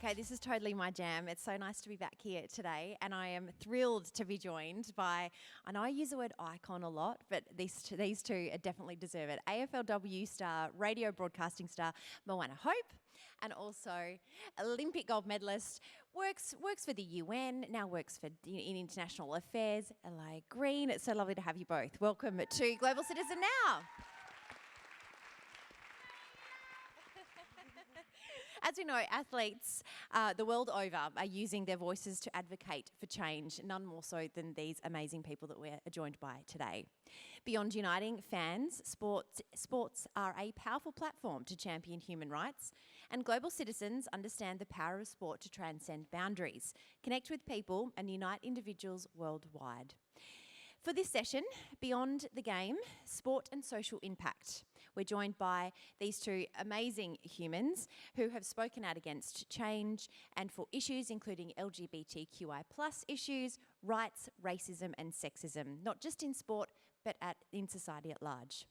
Okay, this is totally my jam. It's so nice to be back here today, and I am thrilled to be joined by, I know I use the word icon a lot, but these two definitely deserve it. AFLW star, radio broadcasting star, Moana Hope, and also Olympic Gold Medalist, works for the UN, now works for in international affairs, Ellia Greene. It's so lovely to have you both. Welcome to Global Citizen Now. As we know, athletes the world over are using their voices to advocate for change, none more so than these amazing people that we're joined by today. Beyond uniting fans, sports are a powerful platform to champion human rights, and global citizens understand the power of sport to transcend boundaries, connect with people, and unite individuals worldwide. For this session, Beyond the Game, Sport and Social Impact, we're joined by these two amazing humans who have spoken out against change and for issues including LGBTQI+ issues, rights, racism and sexism, not just in sport, but in society at large.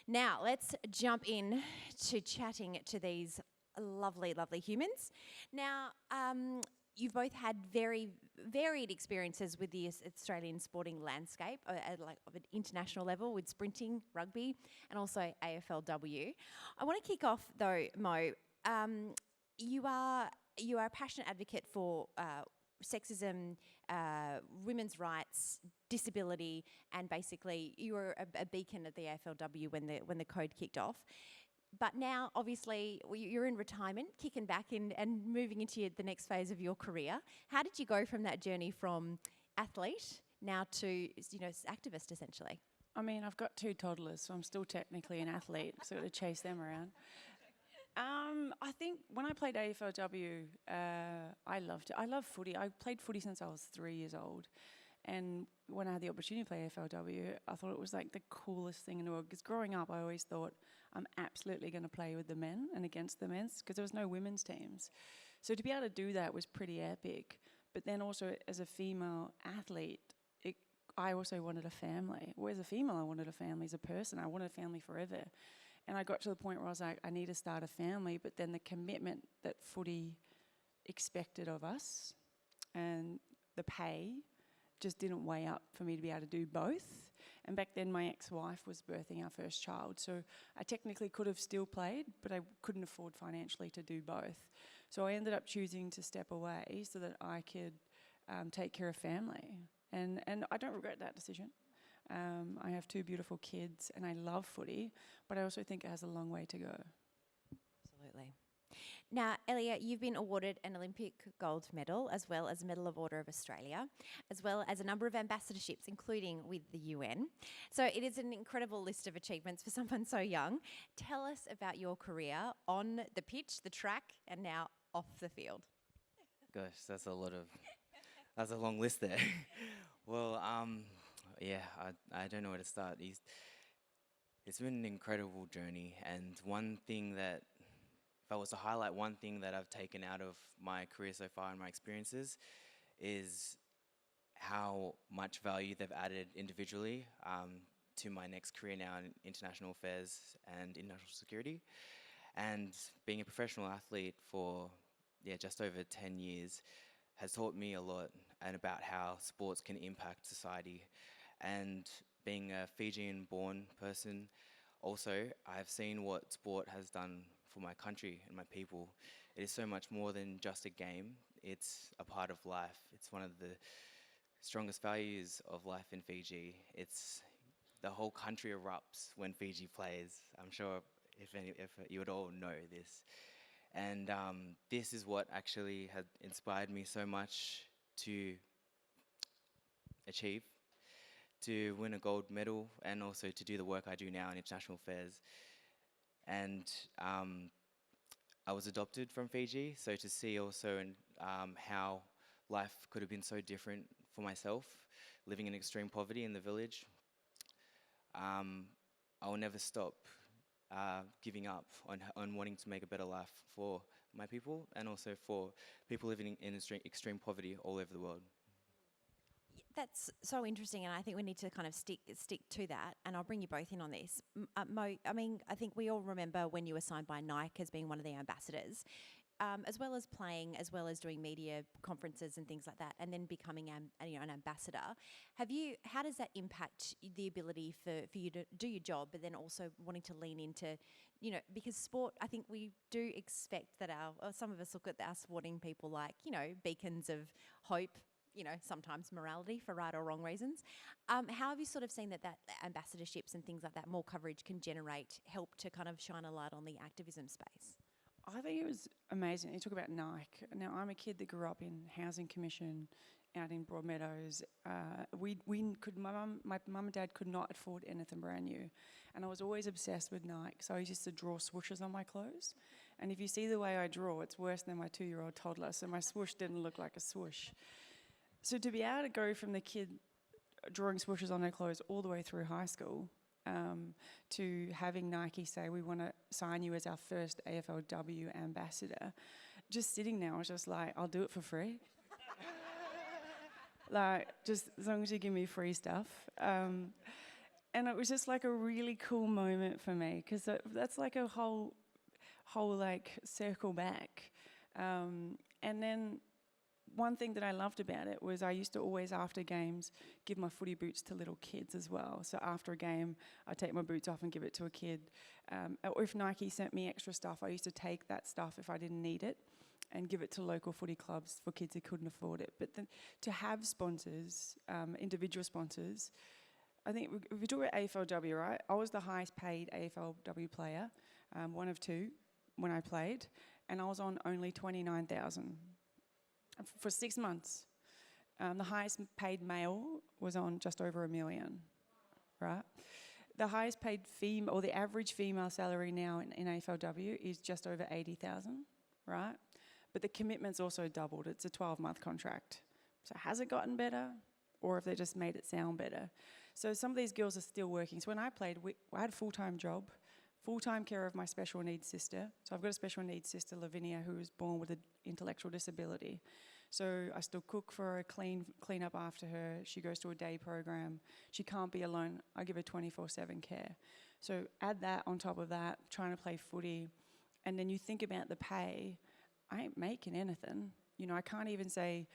Now, let's jump in to chatting to these lovely, lovely humans. Now, you've both had very varied experiences with the Australian sporting landscape at an international level with sprinting, rugby, and also AFLW. I want to kick off though, Mo. You are a passionate advocate for sexism, women's rights, disability, and basically you were a beacon at the AFLW when the code kicked off. But now, obviously, you're in retirement, kicking back and moving into the next phase of your career. How did you go from that journey from athlete now to, activist, essentially? I mean, I've got 2 toddlers, so I'm still technically an athlete, so to chase them around. I think when I played AFLW, I loved it. I love footy. I played footy since I was 3 years old. And when I had the opportunity to play AFLW, I thought it was like the coolest thing in the world. Because growing up, I always thought I'm absolutely going to play with the men and against the men's, because there was no women's teams. So to be able to do that was pretty epic. But then also as a female athlete, I also wanted a family. Well, as a female, I wanted a family. As a person, I wanted a family forever. And I got to the point where I was like, I need to start a family. But then the commitment that footy expected of us and the pay just didn't weigh up for me to be able to do both. And back then my ex-wife was birthing our first child, so I technically could have still played, but I couldn't afford financially to do both. So I ended up choosing to step away so that I could take care of family. And I don't regret that decision. I have 2 beautiful kids and I love footy, but I also think it has a long way to go. Absolutely. Now, Ellia, you've been awarded an Olympic Gold Medal, as well as a Medal of Order of Australia, as well as a number of ambassadorships, including with the UN. So it is an incredible list of achievements for someone so young. Tell us about your career on the pitch, the track, and now off the field. Gosh, that's a long list there. Well, I don't know where to start. It's been an incredible journey, and if I was to highlight one thing that I've taken out of my career so far and my experiences, is how much value they've added individually to my next career now in international affairs and international security. And being a professional athlete for just over 10 years has taught me a lot and about how sports can impact society. And being a Fijian-born person, also, I've seen what sport has done for my country and my people. It is so much more than just a game. It's a part of life. It's one of the strongest values of life in Fiji. It's the whole country erupts when Fiji plays. I'm sure if you would all know this. And this is what actually had inspired me so much to achieve, to win a gold medal, and also to do the work I do now in international affairs. And I was adopted from Fiji, so to see also how life could have been so different for myself, living in extreme poverty in the village, I will never stop giving up on wanting to make a better life for my people and also for people living in extreme poverty all over the world. That's so interesting, and I think we need to kind of stick to that, and I'll bring you both in on this. Mo, I mean, I think we all remember when you were signed by Nike as being one of the ambassadors. as well as playing, as well as doing media conferences and things like that, and then becoming an ambassador, how does that impact the ability for you to do your job, but then also wanting to lean into, because sport, I think we do expect that some of us look at our sporting people like, beacons of hope, sometimes morality for right or wrong reasons. How have you sort of seen that ambassadorships and things like that, more coverage can help to kind of shine a light on the activism space? I think it was amazing. You talk about Nike. Now, I'm a kid that grew up in Housing Commission out in Broadmeadows. My mum and dad could not afford anything brand new. And I was always obsessed with Nike. So I used to draw swooshes on my clothes. And if you see the way I draw, it's worse than my 2-year-old toddler. So my swoosh didn't look like a swoosh. So to be able to go from the kid drawing swooshes on their clothes all the way through high school, to having Nike say, we want to sign you as our first AFLW ambassador, just sitting there, I was just like, I'll do it for free. Like, just as long as you give me free stuff. And it was just like a really cool moment for me, because that's like a whole like circle back. And then one thing that I loved about it was I used to always, after games, give my footy boots to little kids as well. So after a game, I'd take my boots off and give it to a kid. Or if Nike sent me extra stuff, I used to take that stuff if I didn't need it and give it to local footy clubs for kids who couldn't afford it. But then to have sponsors, individual sponsors, I think if we talk about AFLW, right? I was the highest paid AFLW player, one of two when I played, and I was on only $29,000. For 6 months. The highest paid male was on just over $1 million, right? The highest paid female, or the average female salary now in AFLW is just over $80,000, right? But the commitment's also doubled. It's a 12-month contract. So has it gotten better, or have they just made it sound better? So some of these girls are still working. So when I played, I had a full-time job, full-time care of my special needs sister. So I've got a special needs sister, Lavinia, who was born with an intellectual disability. So I still cook for her, clean up after her. She goes to a day program. She can't be alone. I give her 24/7 care. So add that on top of that, trying to play footy, and then you think about the pay. I ain't making anything. I can't even say,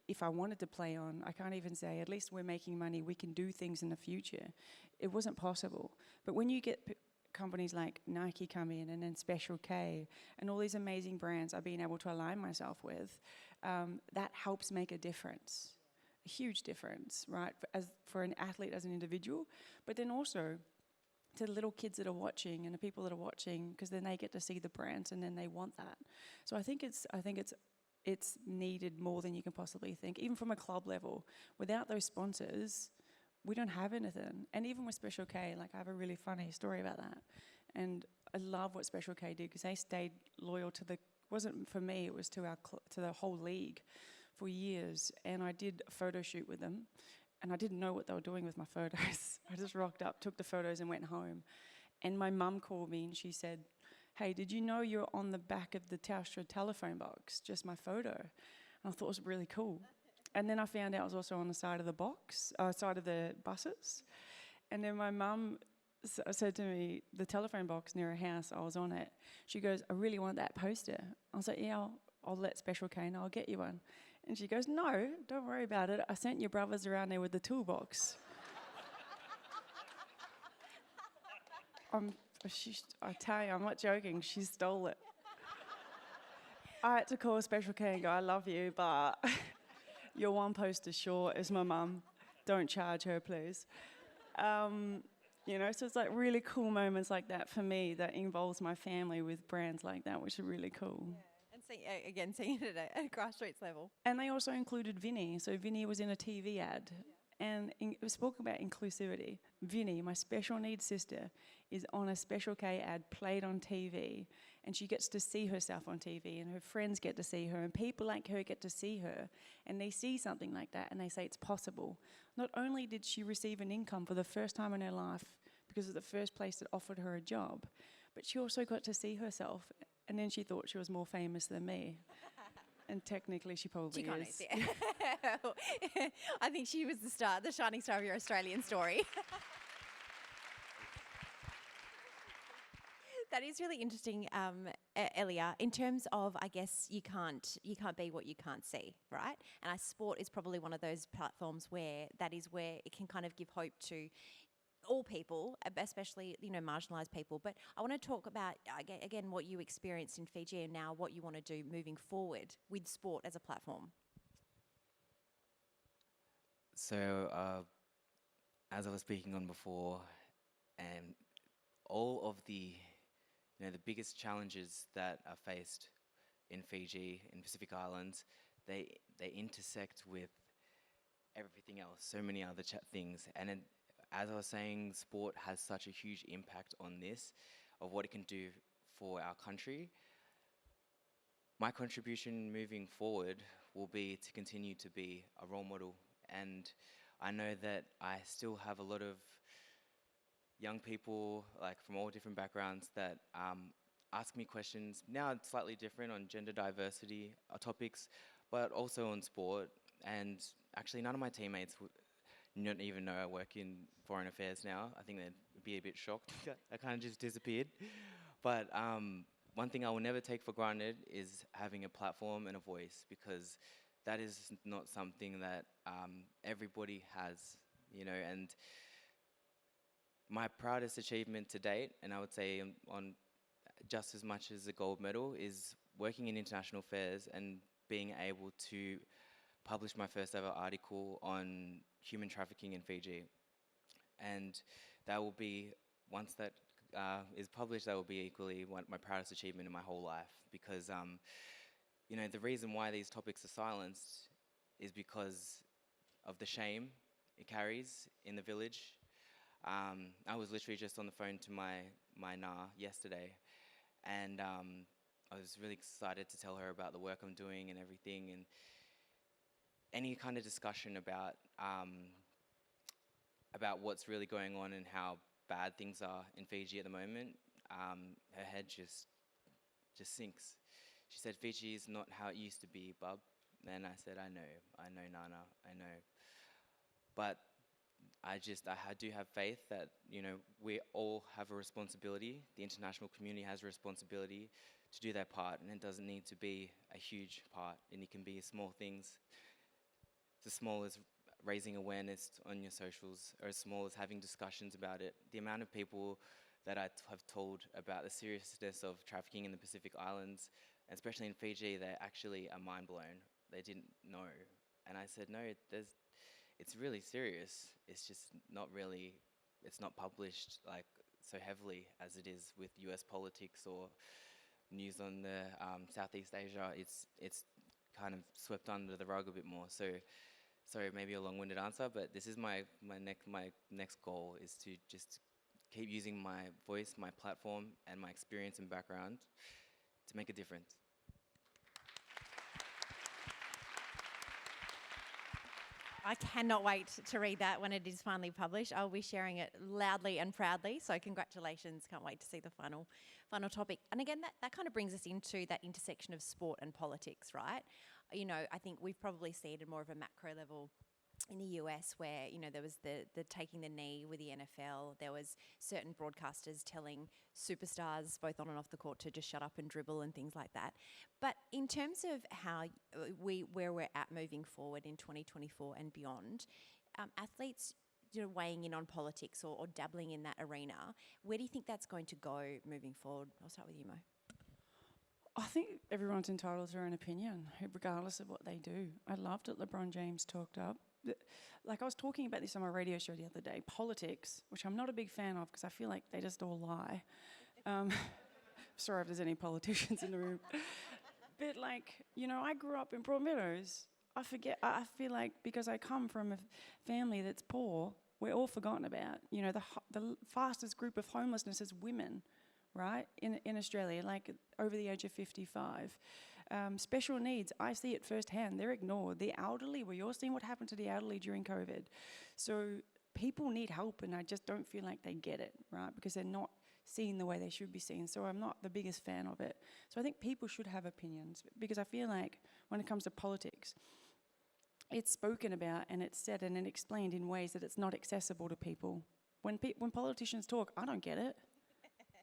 if I wanted to play on, I can't even say, at least we're making money, we can do things in the future. It wasn't possible. But when you get companies like Nike come in, and then Special K, and all these amazing brands I've been able to align myself with, that helps make a difference, a huge difference, right? For an athlete as an individual, but then also to the little kids that are watching and the people that are watching, because then they get to see the brands and then they want that. So I think it's needed more than you can possibly think, even from a club level. Without those sponsors, we don't have anything. And even with Special K, like, I have a really funny story about that. And I love what Special K did, because they stayed loyal to wasn't for me, it was to the whole league for years. And I did a photo shoot with them, and I didn't know what they were doing with my photos. I just rocked up, took the photos and went home. And my mum called me and she said, hey, did you know you're on the back of the Telstra telephone box, just my photo? And I thought it was really cool. And then I found out I was also on the side of the buses. And then my mum said to me, the telephone box near her house, I was on it. She goes, I really want that poster. I was like, yeah, I'll let Special K know, I'll get you one. And she goes, no, don't worry about it. I sent your brothers around there with the toolbox. I tell you, I'm not joking, she stole it. I had to call Special K and go, I love you, but you're one poster short is my mum. Don't charge her, please. So it's like really cool moments like that for me that involves my family with brands like that, which are really cool. Yeah. And seeing it at a grassroots level. And they also included Vinny. So Vinny was in a TV ad. And it was spoken about inclusivity. Vinny, my special needs sister, is on a Special K ad played on TV, and she gets to see herself on TV, and her friends get to see her, and people like her get to see her, and they see something like that, and they say it's possible. Not only did she receive an income for the first time in her life because it's the first place that offered her a job, but she also got to see herself, and then she thought she was more famous than me. And technically, she probably is. Yeah. I think she was the shining star of your Australian story. That is really interesting, Ellia. In terms of, I guess you can't be what you can't see, right? And sport is probably one of those platforms where it can kind of give hope to all people, especially marginalised people. But I want to talk about again what you experienced in Fiji and now what you want to do moving forward with sport as a platform. So, as I was speaking on before, and all of the the biggest challenges that are faced in Fiji, in Pacific Islands, they intersect with everything else, so many other things. And as I was saying, sport has such a huge impact on this, of what it can do for our country. My contribution moving forward will be to continue to be a role model. And I know that I still have a lot of young people, like from all different backgrounds, that ask me questions. Now it's slightly different on gender diversity topics, but also on sport. And actually none of my teammates not even know I work in foreign affairs now. I think they'd be a bit shocked. I kind of just disappeared. But one thing I will never take for granted is having a platform and a voice, because that is not something that everybody has, and my proudest achievement to date, and I would say on just as much as a gold medal, is working in international affairs and being able to publish my first ever article on human trafficking in Fiji. And that will be, once that is published, that will be equally my proudest achievement in my whole life, because the reason why these topics are silenced is because of the shame it carries in the village. I was literally just on the phone to my Na yesterday, and I was really excited to tell her about the work I'm doing and everything, and any kind of discussion about what's really going on and how bad things are in Fiji at the moment, her head just sinks. She said, "Fiji is not how it used to be, bub." And I said, I know, Nana, I know. But I do have faith that, we all have a responsibility. The international community has a responsibility to do their part, and it doesn't need to be a huge part, and it can be small things. It's as small as raising awareness on your socials, or as small as having discussions about it. The amount of people that I have told about the seriousness of trafficking in the Pacific Islands, especially in Fiji, they actually are mind blown. They didn't know. And I said, no, it's really serious. It's just it's not published like so heavily as it is with US politics or news on the Southeast Asia. It's kind of swept under the rug a bit more. So, sorry, maybe a long-winded answer, but this is my next goal, is to just keep using my voice, my platform, and my experience and background to make a difference. I cannot wait to read that when it is finally published. I'll be sharing it loudly and proudly. So congratulations. Can't wait to see the final topic. And again, that kind of brings us into that intersection of sport and politics, right? I think we've probably seen it at more of a macro level in the US, where there was the taking the knee with the NFL. There was certain broadcasters telling superstars both on and off the court to just shut up and dribble and things like that. But in terms of how where we're at moving forward in 2024 and beyond, athletes weighing in on politics or dabbling in that arena, where do you think that's going to go moving forward? I'll start with you, Mo. I think everyone's entitled to their own opinion, regardless of what they do. I loved it LeBron James talked up. Like, I was talking about this on my radio show the other day, politics, which I'm not a big fan of because I feel like they just all lie. Sorry if there's any politicians in the room. But I grew up in Broadmeadows. I feel like because I come from a family that's poor, we're all forgotten about. The fastest group of homelessness is women, right, in Australia, like over the age of 55. Special needs, I see it firsthand. They're ignored. The elderly, we all seen what happened to the elderly during COVID. So people need help, and I just don't feel like they get it, right, because they're not seen the way they should be seen. So I'm not the biggest fan of it. So I think people should have opinions, because I feel like when it comes to politics, it's spoken about and it's said and explained in ways that it's not accessible to people. When politicians talk, I don't get it.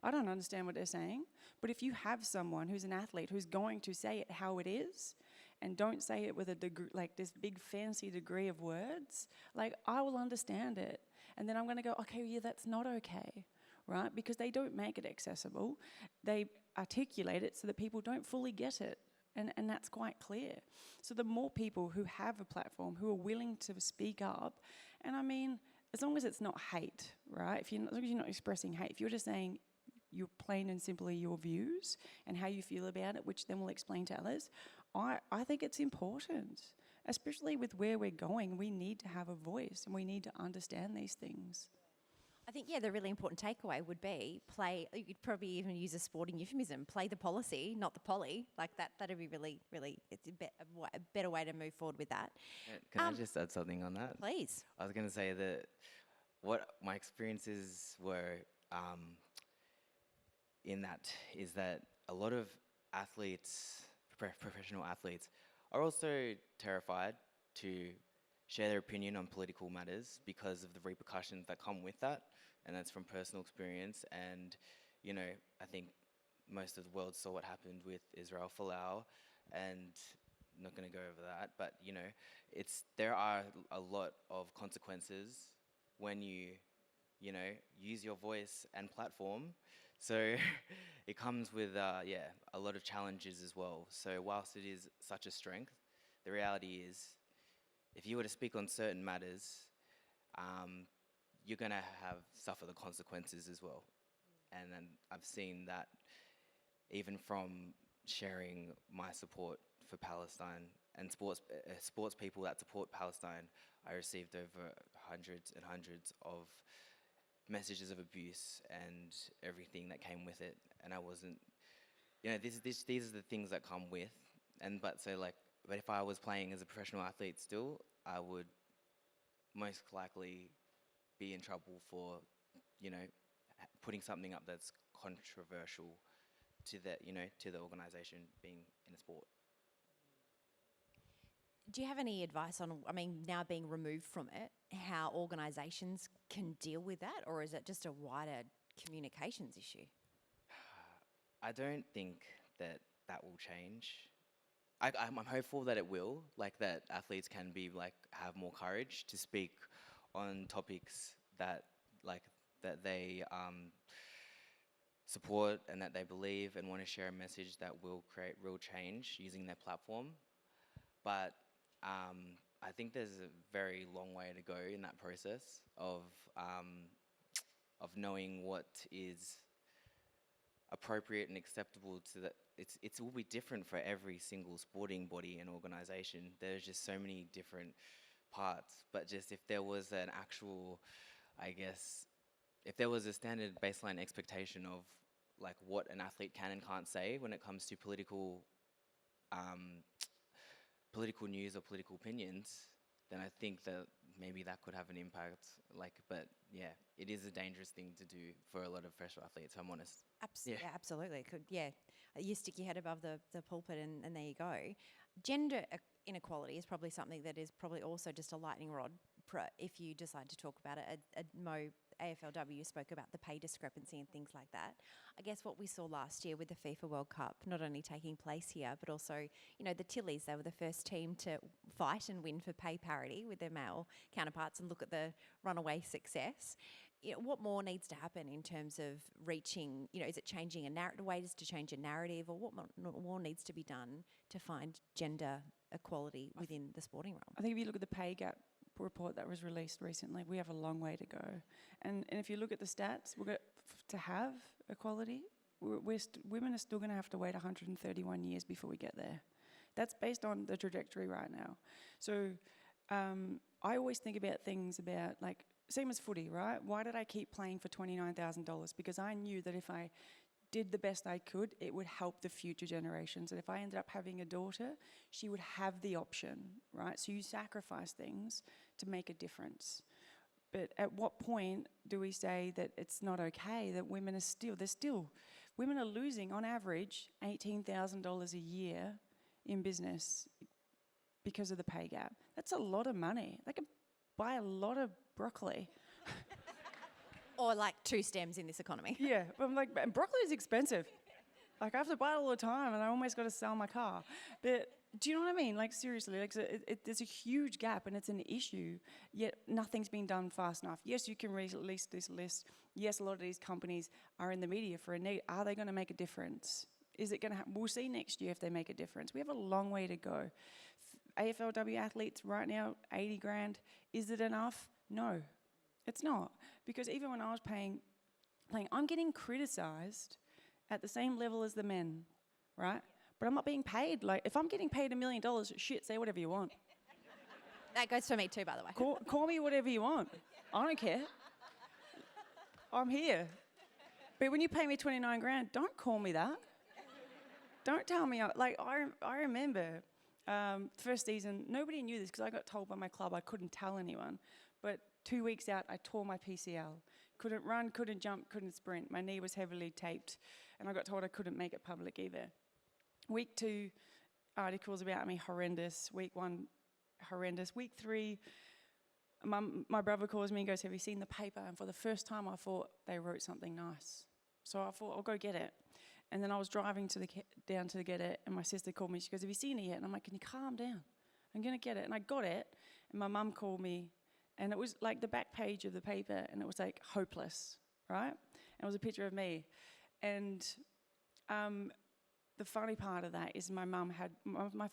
I don't understand what they're saying. But if you have someone who's an athlete who's going to say it how it is, and don't say it with a degree, like this big fancy degree of words, like I will understand it. And then I'm going to go, okay, yeah, that's not okay, right? Because they don't make it accessible. They articulate it so that people don't fully get it. And that's quite clear. So the more people who have a platform, who are willing to speak up, and I mean, as long as it's not hate, right? As long as you're not expressing hate, if you're just saying your plain and simply your views and how you feel about it, which then we'll explain to others, I think it's important, especially with where we're going. We need to have a voice and we need to understand these things. I think, yeah, the really important takeaway would be you'd probably even use a sporting euphemism, play the policy, not the poly. Like that'd be really, really, it's a better way to move forward with that. Can I just add something on that? Please. I was going to say that what my experiences were in that is that a lot of athletes, professional athletes, are also terrified to share their opinion on political matters because of the repercussions that come with that, and that's from personal experience. And you know, I think most of the world saw what happened with Israel Folau, and I'm not going to go over that, but you know, there are a lot of consequences when you use your voice and platform. So it comes with a lot of challenges as well. So whilst it is such a strength, the reality is, if you were to speak on certain matters, you're going to suffer the consequences as well. And then I've seen that even from sharing my support for Palestine and sports people that support Palestine, I received over hundreds and hundreds of messages of abuse and everything that came with it. And I wasn't, these are the things that come with. But if I was playing as a professional athlete still, I would most likely be in trouble for, putting something up that's controversial to the organisation being in a sport. Do you have any advice on, now being removed from it, how organisations can deal with that, or is it just a wider communications issue? I don't think that will change. I'm hopeful that it will, that athletes can have more courage to speak on topics that they support and that they believe and want to share a message that will create real change using their platform. But I think there's a very long way to go in that process of knowing what is appropriate and acceptable to the. It will be different for every single sporting body and organisation. There's just so many different parts. But just if there was an actual, if there was a standard baseline expectation of what an athlete can and can't say when it comes to political news or political opinions, then I think that maybe that could have an impact. But yeah, it is a dangerous thing to do for a lot of professional athletes, if I'm honest. Yeah, absolutely. It could, you stick your head above the pulpit and there you go. Gender inequality is probably something that is probably also just a lightning rod if you decide to talk about it. AFLW spoke about the pay discrepancy and things like that. I guess what we saw last year with the FIFA World Cup, not only taking place here, but also, the Tillies, they were the first team to fight and win for pay parity with their male counterparts, and look at the runaway success. What more needs to happen in terms of reaching, is it changing ways to change a narrative, or what more needs to be done to find gender equality within the sporting realm? I think if you look at the pay gap report that was released recently, we have a long way to go. And if you look at the stats, to have equality, women are still going to have to wait 131 years before we get there. That's based on the trajectory right now. So I always think about things about, same as footy, right? Why did I keep playing for $29,000? Because I knew that if I did the best I could, it would help the future generations. And if I ended up having a daughter, she would have the option, right? So you sacrifice things to make a difference. But at what point do we say that it's not okay, that women are women are losing on average $18,000 a year in business because of the pay gap? That's a lot of money. They can buy a lot of broccoli. Or like 2 stems in this economy. Yeah, but I'm like, and broccoli is expensive. Like I have to buy it all the time, and I almost got to sell my car. But do you know what I mean? Like seriously, like there's a huge gap, and it's an issue. Yet nothing's been done fast enough. Yes, you can release this list. Yes, a lot of these companies are in the media for a need. Are they going to make a difference? Is it going to happen? We'll see next year if they make a difference. We have a long way to go. AFLW athletes right now, 80 grand. Is it enough? No, it's not. Because even when I was playing, I'm getting criticised at the same level as the men, right? But I'm not being paid. Like, if I'm getting paid $1 million, shit, say whatever you want. That goes for me too, by the way. Call me whatever you want. I don't care. I'm here. But when you pay me 29 grand, don't call me that. Don't tell me. I remember first season, nobody knew this because I got told by my club I couldn't tell anyone. But 2 weeks out, I tore my PCL. Couldn't run, couldn't jump, couldn't sprint. My knee was heavily taped, and I got told I couldn't make it public either. Week 2, articles about me, horrendous. Week 1, horrendous. Week 3, my brother calls me and goes, have you seen the paper? And for the first time, I thought they wrote something nice. So I thought, I'll go get it. And then I was driving down to get it, and my sister called me. She goes, have you seen it yet? And I'm like, can you calm down? I'm going to get it. And I got it, and my mum called me, and it was like the back page of the paper, and it was like hopeless, right? And it was a picture of me. And the funny part of that is my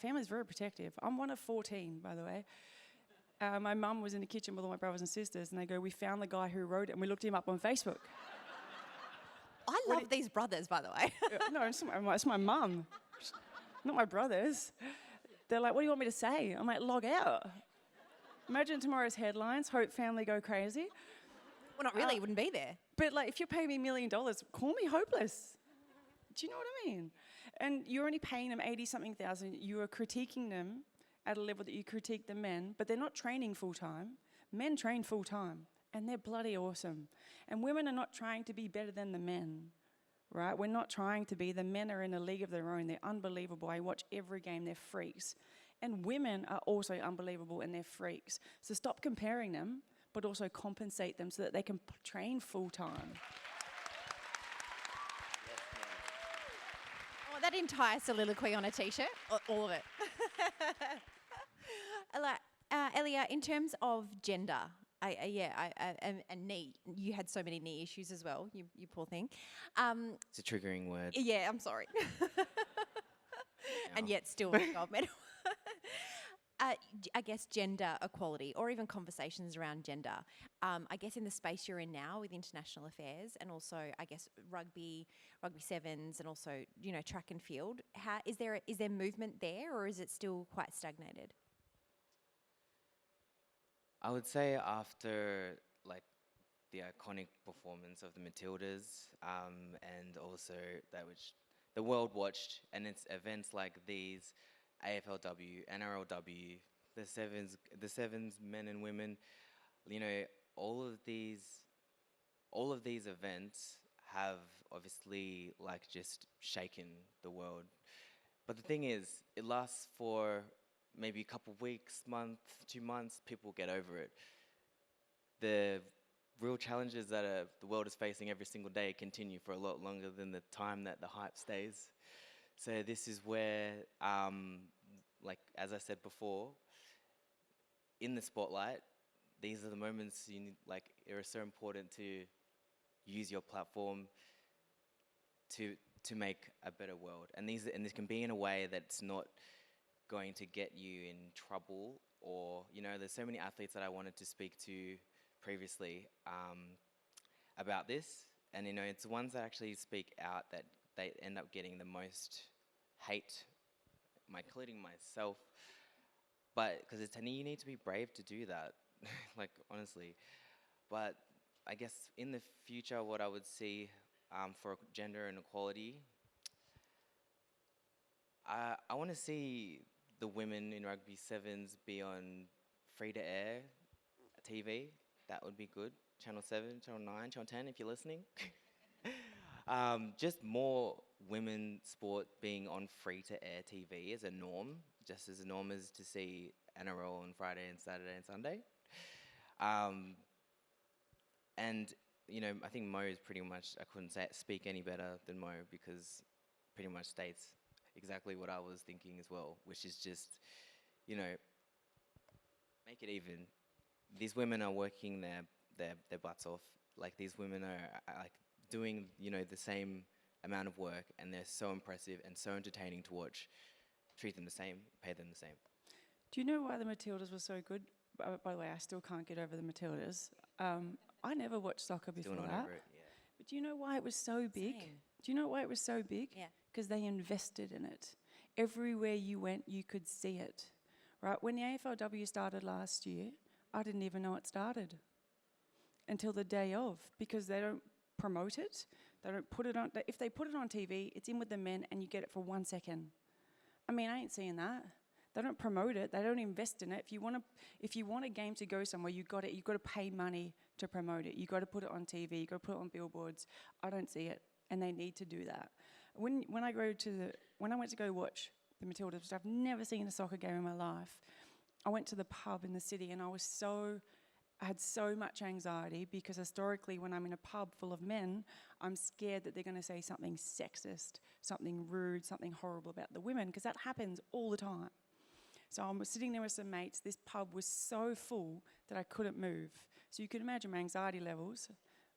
family's very protective. I'm one of 14, by the way. My mum was in the kitchen with all my brothers and sisters, and they go, we found the guy who wrote it, and we looked him up on Facebook. I love these brothers, by the way. No, it's my mum, not my brothers. They're like, what do you want me to say? I'm like, log out. Imagine tomorrow's headlines, Hope family go crazy. Well, not really, you wouldn't be there. But like, if you're paying me $1 million, call me hopeless. Do you know what I mean? And you're only paying them 80-something thousand. You are critiquing them at a level that you critique the men, but they're not training full-time. Men train full-time, and they're bloody awesome. And women are not trying to be better than the men, right? We're not trying to be. The men are in a league of their own. They're unbelievable. I watch every game. They're freaks. And women are also unbelievable, and they're freaks. So stop comparing them, but also compensate them so that they can train full-time. Oh, that entire soliloquy on a T-shirt, all of it. Ellia, in terms of gender, and knee, you had so many knee issues as well, you poor thing. It's a triggering word. Yeah, I'm sorry. And yet still a gold medal. I guess gender equality, or even conversations around gender, I guess in the space you're in now with international affairs, and also I guess rugby sevens, and also track and field. Is there movement there, or is it still quite stagnated? I would say after like the iconic performance of the Matildas, and also that which the world watched, and it's events like these, AFLW, NRLW, the sevens, men and women, all of these events have obviously like just shaken the world. But the thing is, it lasts for maybe a couple of weeks, month, 2 months, people get over it. The real challenges that the world is facing every single day continue for a lot longer than the time that the hype stays. So this is where, like as I said before, in the spotlight, these are the moments you need, like it is so important to use your platform to make a better world. And this can be in a way that's not going to get you in trouble, or there's so many athletes that I wanted to speak to previously about this, and it's the ones that actually speak out that they end up getting the most hate, including myself. But because you need to be brave to do that, like honestly. But I guess in the future, what I would see for gender inequality, I want to see the women in rugby sevens be on free-to-air TV. That would be good. Channel 7, Channel 9, Channel 10, if you're listening. Just more women sport being on free-to-air TV is a norm, just as a norm as to see NRL on Friday and Saturday and Sunday. And I think Mo is pretty much, I couldn't speak any better than Mo, because pretty much states exactly what I was thinking as well, which is just, make it even. These women are working their butts off. Like, these women are like doing, the same amount of work, and they're so impressive and so entertaining to watch. Treat them the same, pay them the same. Do you know why the Matildas were so good? By the way, I still can't get over the Matildas. I never watched soccer Still before not that. over it, yeah. But do you know why it was so big? Same. Do you know why it was so big? Yeah. Because they invested in it. Everywhere you went, you could see it. Right? When the AFLW started last year, I didn't even know it started until the day of, because they don't promote it. They don't put it on. If they put it on TV, it's in with the men, and you get it for 1 second. I mean, I ain't seeing that. They don't promote it. They don't invest in it. If you want a game to go somewhere, you've got to pay money to promote it. You've got to put it on TV. You've got to put it on billboards. I don't see it, and they need to do that. When I went to go watch the Matildas, I've never seen a soccer game in my life. I went to the pub in the city, and I had so much anxiety, because historically, when I'm in a pub full of men, I'm scared that they're going to say something sexist, something rude, something horrible about the women, because that happens all the time. So I was sitting there with some mates. This pub was so full that I couldn't move. So you can imagine my anxiety levels.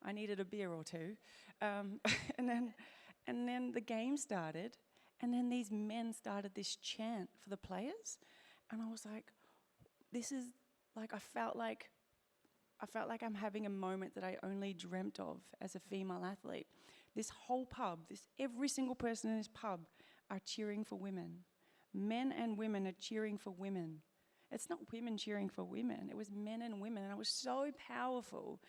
I needed a beer or two. And then the game started, and then these men started this chant for the players. And I was like, this is, like, I felt like I'm having a moment that I only dreamt of as a female athlete. This whole pub, every single person in this pub are cheering for women. Men and women are cheering for women. It's not women cheering for women. It was men and women, and it was so powerful.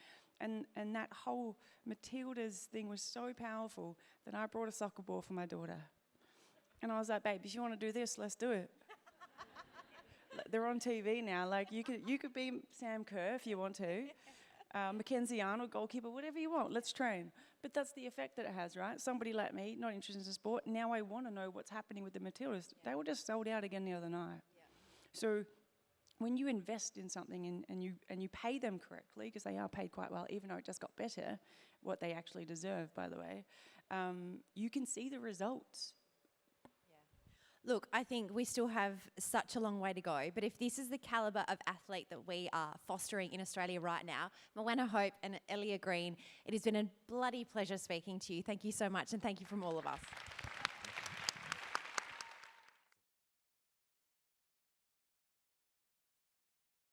And that whole Matildas thing was so powerful that I brought a soccer ball for my daughter. And I was like, babe, if you want to do this, let's do it. They're on TV now. Like, you could be Sam Kerr if you want to. Mackenzie Arnold, goalkeeper, whatever you want. Let's train. But that's the effect that it has, right? Somebody like me, not interested in sport, now I want to know what's happening with the Matildas. Yeah. They were just sold out again the other night. Yeah. So when you invest in something and you pay them correctly, because they are paid quite well, even though it just got better, what they actually deserve, by the way, you can see the results. Look, I think we still have such a long way to go, but if this is the calibre of athlete that we are fostering in Australia right now, Moana Hope and Ellia Greene, it has been a bloody pleasure speaking to you. Thank you so much, and thank you from all of us.